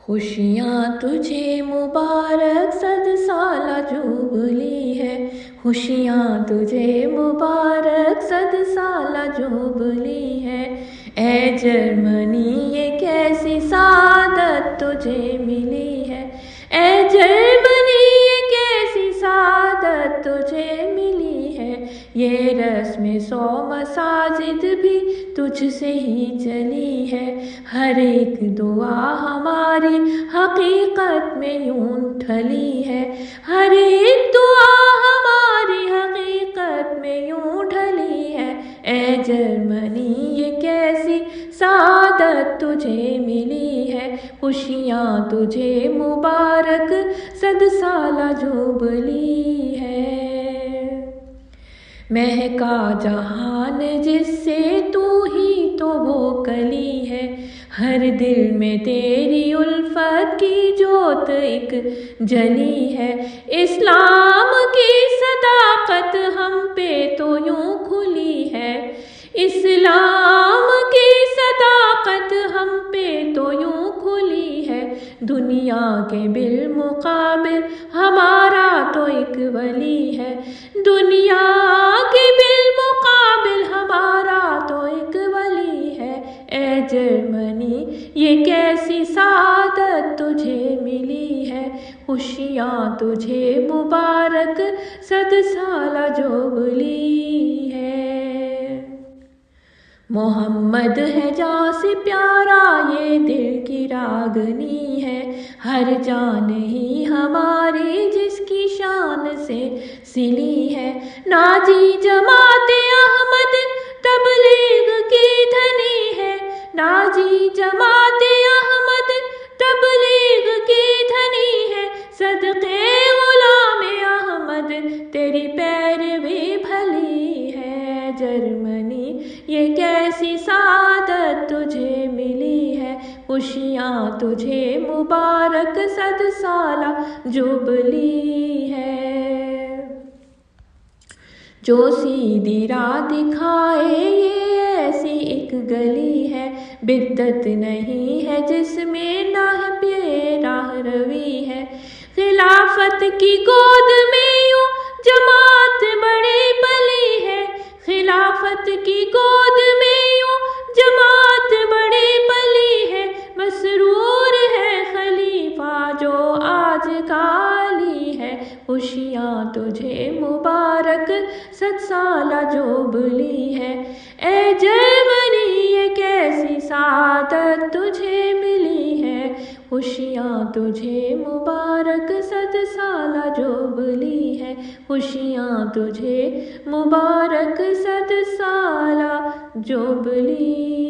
खुशियाँ तुझे मुबारक सद साला जुबली है। खुशियाँ तुझे मुबारक सद साला जुबली है। ए जर्मनी ये कैसी सादत तुझे मिली है। ए जर्मनी ये कैसी सादत तुझे मिली है। ये रस्म 100 मसाजिद भी तुझसे ही चली है। हर एक दुआ हमारी हकीकत में यूं ढली है। हर एक दुआ हमारी हकीकत में यूं ढली है। ए जर्मनी ये कैसी सादत तुझे मिली है। खुशियाँ तुझे मुबारक सद साला जुबली है। महका जहान जिससे तू ही तो वो कली है। हर दिल में तेरी उल्फत की जोत एक जली है। इस्लाम की सदाकत हम पे तो यूं खुली है। इस्लाम की सदाकत हम पे तो यूं खुली है। दुनिया के बिलमुकाबिल हमारा तो एक वली है। दुनिया के बिलमुकाबिल हमारा तो एक वली है। ए जर्मनी ये कैसी सादत तुझे मिली है। खुशियाँ तुझे मुबारक सद साला जुबली है। मोहम्मद है जहाँ से प्यारा ये दिल की रागनी है। हर जान ही हमारी जिसकी शान से सिली है। नाजी जमाते अहमद तबलीग की धनी है। नाजी जमाते अहमद तबलीग की धनी है। सदक़े गुलाम अहमद तेरी पैरवी भली है। जर्मनी ये कैसी सादत तुझे मिली है। खुशियाँ तुझे मुबारक सद साला जुबली है। जो सीधी राह दिखाए ये ऐसी एक गली है। बिद्दत नहीं है जिसमें ना है राह रवी है। खिलाफत की गोद में यूं जमात बड़ी पली है। खिलाफत की गोद में यूं जमात बड़ी पली है। मसरूर है खलीफा जो आज काली है। खुशियाँ तुझे मुबारक सद साला जुबली है। ए जर्मनी ये कैसी सादत तुझे मिली है। खुशियाँ तुझे मुबारक सद साला जुबली है। खुशियाँ तुझे मुबारक सद साला जुबली।